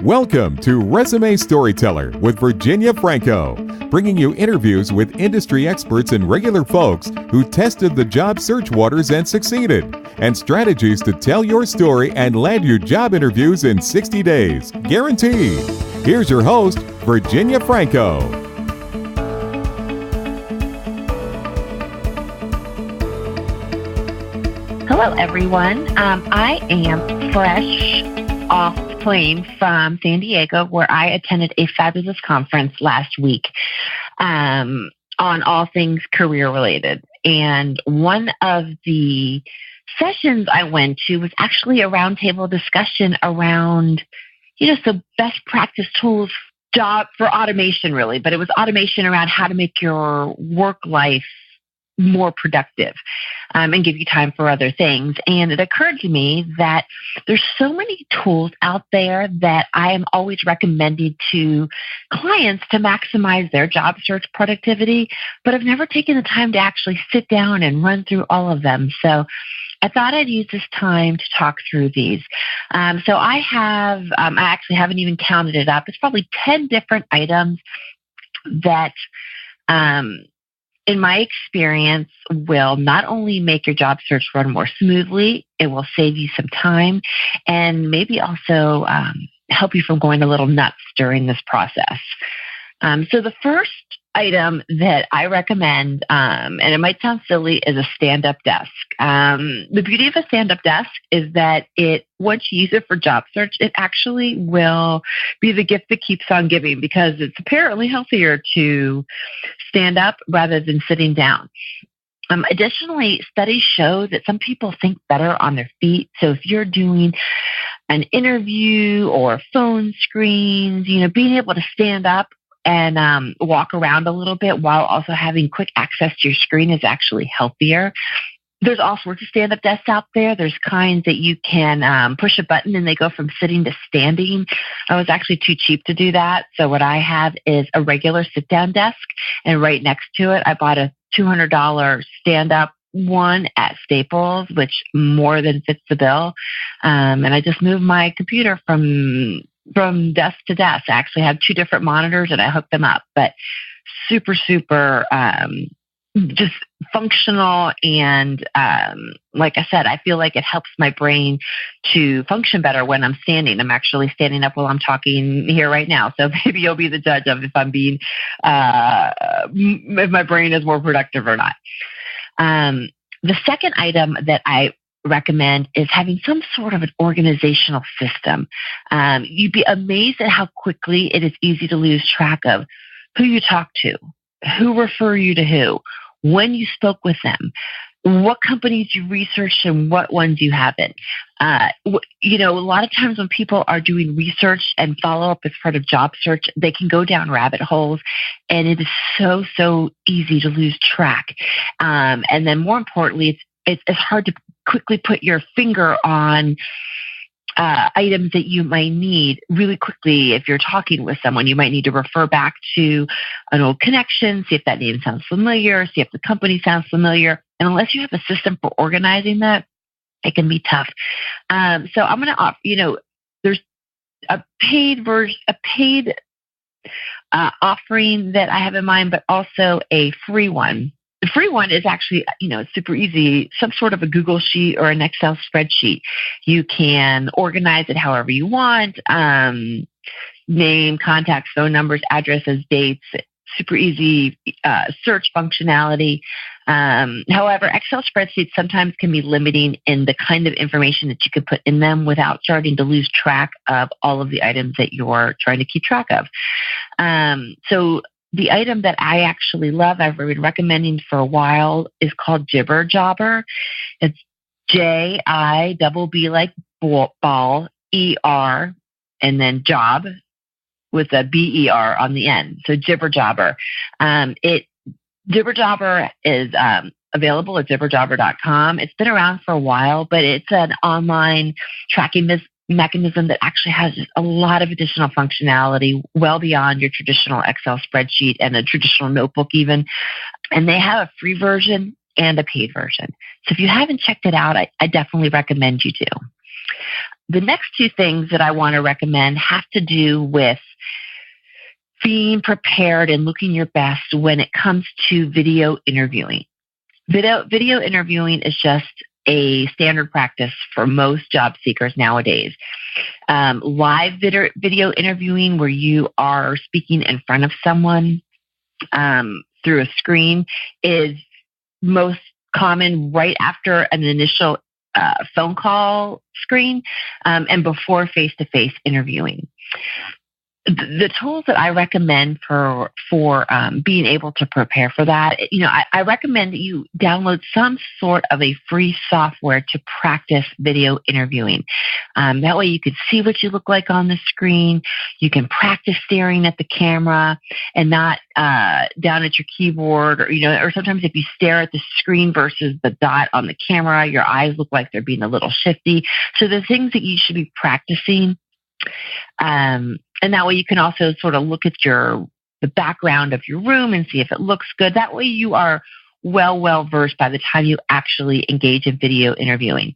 Welcome to Resume Storyteller with Virginia Franco, bringing you interviews with industry experts and regular folks who tested the job search waters and succeeded, and strategies to tell your story and land you job interviews in 60 days, guaranteed. Here's your host, Virginia Franco. Hello, everyone. I am fresh off the plane from San Diego, where I attended a fabulous conference last week on all things career-related. And one of the sessions I went to was actually a roundtable discussion around, some best practice tools for automation, really. But it was automation around how to make your work life more productive and give you time for other things. And it occurred to me that there's so many tools out there that I am always recommending to clients to maximize their job search productivity, but I've never taken the time to actually sit down and run through all of them. So I thought I'd use this time to talk through these. So I actually haven't even counted it up. It's probably 10 different items that, in my experience, will not only make your job search run more smoothly, it will save you some time, and maybe also help you from going a little nuts during this process. So the first item that I recommend, and it might sound silly, is a stand-up desk. The beauty of a stand-up desk is that once you use it for job search, it actually will be the gift that keeps on giving, because it's apparently healthier to stand up rather than sitting down. Additionally, studies show that some people think better on their feet. So if you're doing an interview or phone screens, being able to stand up and walk around a little bit while also having quick access to your screen is actually healthier. There's all sorts of stand-up desks out there. There's kinds that you can push a button and they go from sitting to standing. I was actually too cheap to do that. So what I have is a regular sit-down desk, and right next to it, I bought a $200 stand-up one at Staples, which more than fits the bill. And I just moved my computer from desk to desk. I actually have two different monitors and I hooked them up, but super, just functional. And like I said, I feel like it helps my brain to function better when I'm standing. I'm actually standing up while I'm talking here right now. So maybe you'll be the judge of if I'm being, if my brain is more productive or not. The second item that I recommend is having some sort of an organizational system. You'd be amazed at how quickly it is easy to lose track of who you talk to, who refer you to who, when you spoke with them, what companies you researched and what ones you haven't. A lot of times when people are doing research and follow-up as part of job search, they can go down rabbit holes, and it is so easy to lose track. And then more importantly, it's hard to quickly put your finger on items that you might need really quickly. If you're talking with someone, you might need to refer back to an old connection, see if that name sounds familiar, see if the company sounds familiar. And unless you have a system for organizing that, it can be tough. So I'm going to offer, there's a paid offering that I have in mind, but also a free one. The free one is actually, super easy, some sort of a Google Sheet or an Excel spreadsheet. You can organize it however you want, name, contacts, phone numbers, addresses, dates, super easy search functionality. However, Excel spreadsheets sometimes can be limiting in the kind of information that you could put in them without starting to lose track of all of the items that you're trying to keep track of. So the item that I actually love, I've been recommending for a while, is called Jibber Jobber. It's JIBB like ball, ER, and then job with a BER on the end. So Jibber Jobber. Jibber Jobber is available at jibberjobber.com. It's been around for a while, but it's an online tracking mechanism that actually has a lot of additional functionality well beyond your traditional Excel spreadsheet and a traditional notebook even. And they have a free version and a paid version. So if you haven't checked it out, I definitely recommend you do. The next two things that I want to recommend have to do with being prepared and looking your best when it comes to video interviewing. Video interviewing is just a standard practice for most job seekers nowadays. Live video interviewing, where you are speaking in front of someone through a screen, is most common right after an initial phone call screen and before face-to-face interviewing. The tools that I recommend for being able to prepare for that, I recommend that you download some sort of a free software to practice video interviewing. That way you can see what you look like on the screen. You can practice staring at the camera and not down at your keyboard, or sometimes if you stare at the screen versus the dot on the camera, your eyes look like they're being a little shifty. So the things that you should be practicing. And that way you can also sort of look at the background of your room and see if it looks good. That way you are well versed by the time you actually engage in video interviewing.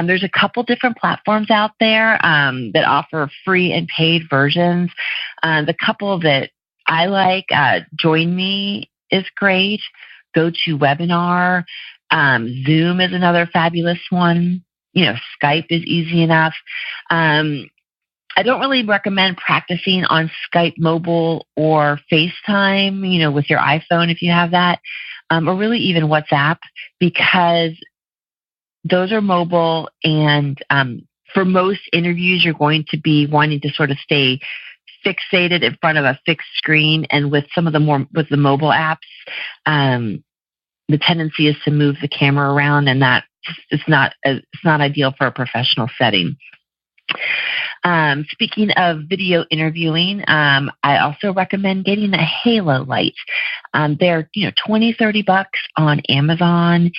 There's a couple different platforms out there that offer free and paid versions. The couple that I like, Join Me is great. GoToWebinar. Zoom is another fabulous one. Skype is easy enough. I don't really recommend practicing on Skype mobile or FaceTime, with your iPhone if you have that, or really even WhatsApp, because those are mobile, and for most interviews, you're going to be wanting to sort of stay fixated in front of a fixed screen, and with some of the mobile apps, the tendency is to move the camera around, and that it's not ideal for a professional setting. Speaking of video interviewing, I also recommend getting a halo light. They're $20-$30 on Amazon.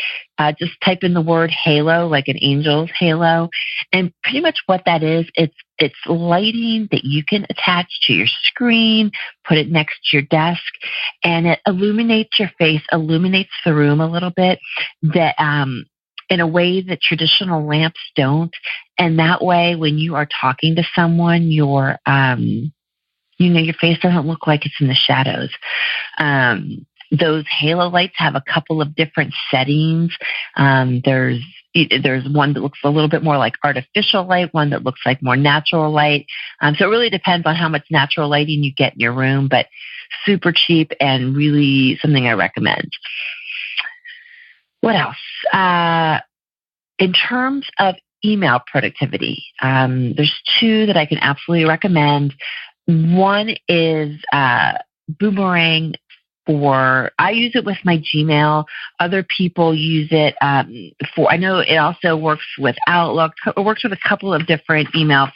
Just type in the word halo, like an angel's halo, and pretty much what that is, it's lighting that you can attach to your screen, put it next to your desk, and it illuminates your face, illuminates the room a little bit, that in a way that traditional lamps don't. And that way, when you are talking to someone, your face doesn't look like it's in the shadows. Those halo lights have a couple of different settings. There's one that looks a little bit more like artificial light, one that looks like more natural light. So it really depends on how much natural lighting you get in your room, but super cheap and really something I recommend. What else? In terms of email productivity, there's two that I can absolutely recommend. One is Boomerang. I use it with my Gmail. Other people use it I know it also works with Outlook. It works with a couple of different email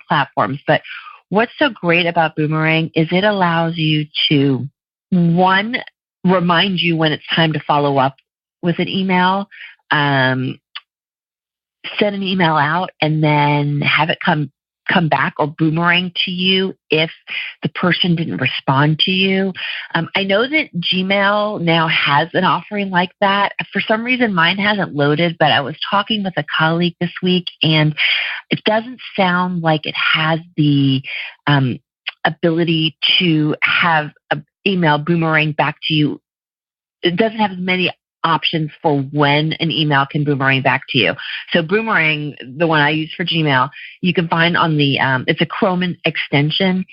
platforms. But what's so great about Boomerang is it allows you to, one, remind you when it's time to follow up with an email, send an email out, and then have it come back or boomerang to you if the person didn't respond to you. I know that Gmail now has an offering like that. For some reason, mine hasn't loaded, but I was talking with a colleague this week, and it doesn't sound like it has the ability to have an email boomerang back to you. It doesn't have as many options for when an email can boomerang back to you. So Boomerang, the one I use for Gmail, you can find on the, it's a Chrome extension,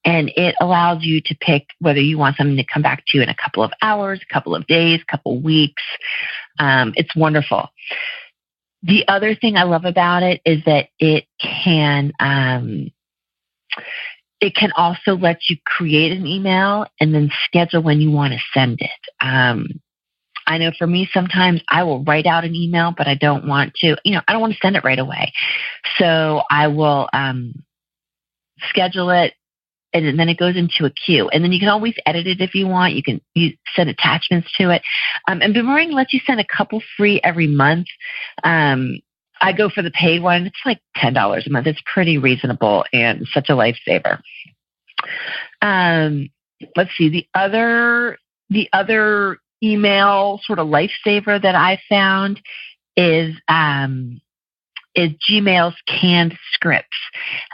and it allows you to pick whether you want something to come back to you in a couple of hours, a couple of days, a couple of weeks. It's wonderful. The other thing I love about it is that it can also let you create an email and then schedule when you want to send it. I know for me, sometimes I will write out an email, but I don't want to, I don't want to send it right away. So I will schedule it, and then it goes into a queue. And then you can always edit it if you want. You can send attachments to it. And Boomerang lets you send a couple free every month. I go for the paid one. It's like $10 a month. It's pretty reasonable and such a lifesaver. Let's see. The other email sort of lifesaver that I found is is Gmail's canned scripts.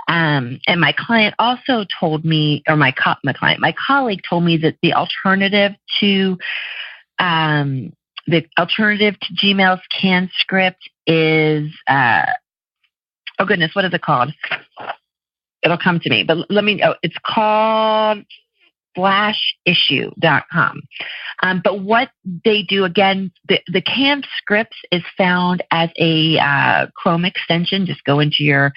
And my client also told me, or my colleague told me that the alternative to Gmail's canned script is, oh goodness, what is it called? It'll come to me, but it's called flashissue.com. But what they do, again, the canned scripts is found as a Chrome extension. Just go into your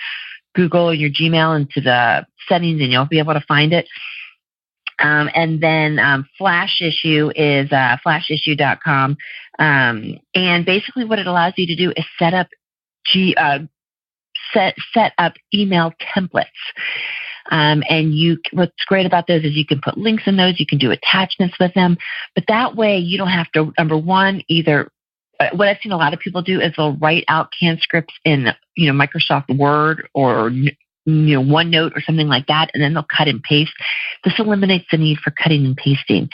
Google or your Gmail into the settings and you'll be able to find it. And then flashissue is flashissue.com. And basically what it allows you to do is set up email templates. And what's great about those is you can put links in those, you can do attachments with them, but that way you don't have to, number one, what I've seen a lot of people do is they'll write out canned scripts in, Microsoft Word or, OneNote or something like that, and then they'll cut and paste. This eliminates the need for cutting and pasting.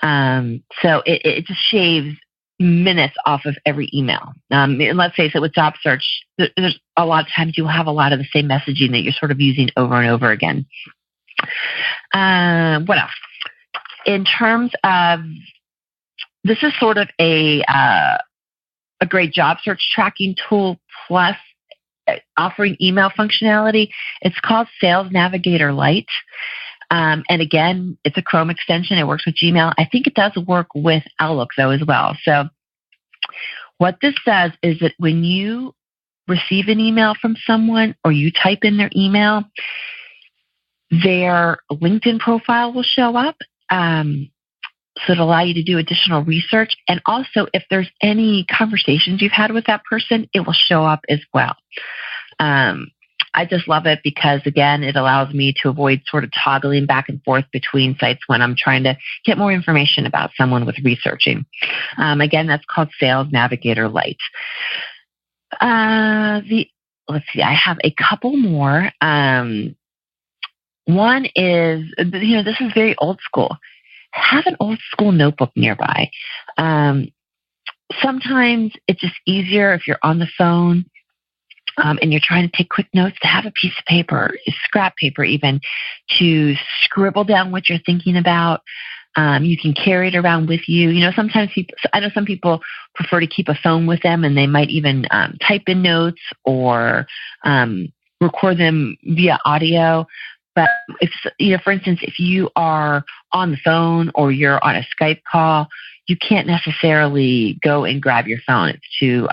So it just shaves minutes off of every email. And let's face it, with job search, there's a lot of times you'll have a lot of the same messaging that you're sort of using over and over again. What else? In terms of, this is sort of a great job search tracking tool plus offering email functionality. It's called Sales Navigator Lite. And again, it's a Chrome extension. It works with Gmail. I think it does work with Outlook, though, as well. So what this does is that when you receive an email from someone or you type in their email, their LinkedIn profile will show up. So it'll allow you to do additional research. And also, if there's any conversations you've had with that person, it will show up as well. I just love it because, again, it allows me to avoid sort of toggling back and forth between sites when I'm trying to get more information about someone with researching. Again, that's called Sales Navigator Lite. Let's see, I have a couple more. One is, this is very old school. Have an old school notebook nearby. Sometimes it's just easier if you're on the phone and you're trying to take quick notes to have a piece of paper, scrap paper even, to scribble down what you're thinking about. You can carry it around with you. Sometimes I know some people prefer to keep a phone with them and they might even type in notes or record them via audio. But if, for instance, if you are on the phone or you're on a Skype call, you can't necessarily go and grab your phone. It's too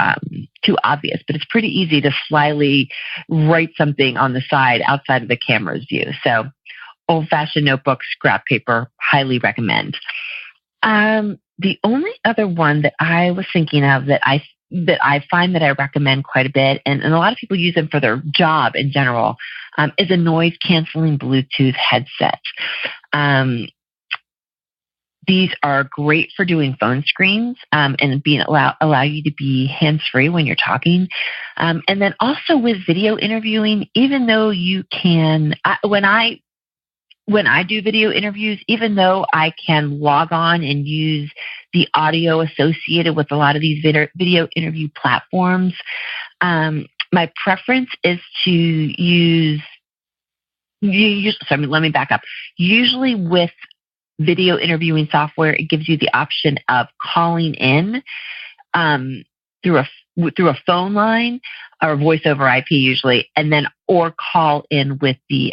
obvious, but it's pretty easy to slyly write something on the side outside of the camera's view. So old-fashioned notebook, scrap paper, highly recommend. The only other one that I was thinking of that I find that I recommend quite a bit, and a lot of people use them for their job in general, is a noise-canceling Bluetooth headset. These are great for doing phone screens and allow you to be hands-free when you're talking. And then also with video interviewing, even though you can, when I do video interviews, even though I can log on and use the audio associated with a lot of these video interview platforms, my preference is to use, let me back up. Usually with video interviewing software, it gives you the option of calling in through a phone line or voice over IP usually, and then or call in with the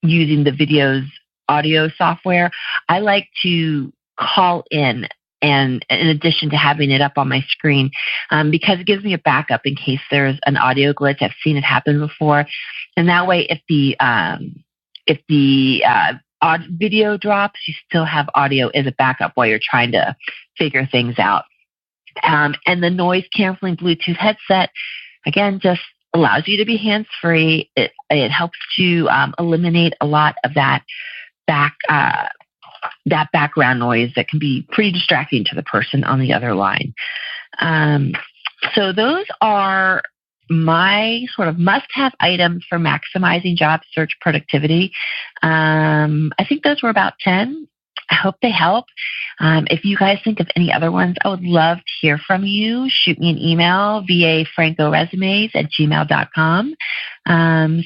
using the video's audio software. I like to call in, and in addition to having it up on my screen, because it gives me a backup in case there's an audio glitch. I've seen it happen before, and that way, if the video drops, you still have audio as a backup while you're trying to figure things out. And the noise canceling Bluetooth headset, again, just allows you to be hands-free. It helps to eliminate a lot of that background noise that can be pretty distracting to the person on the other line. So those are my sort of must-have items for maximizing job search productivity. I think those were about 10. I hope they help. If you guys think of any other ones, I would love to hear from you. Shoot me an email, vafrancoresumes@gmail.com.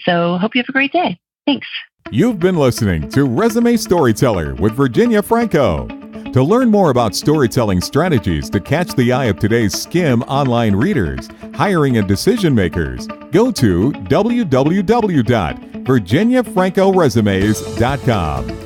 So hope you have a great day. Thanks. You've been listening to Resume Storyteller with Virginia Franco. To learn more about storytelling strategies to catch the eye of today's skim online readers, hiring and decision makers, go to www.virginiafrancoresumes.com.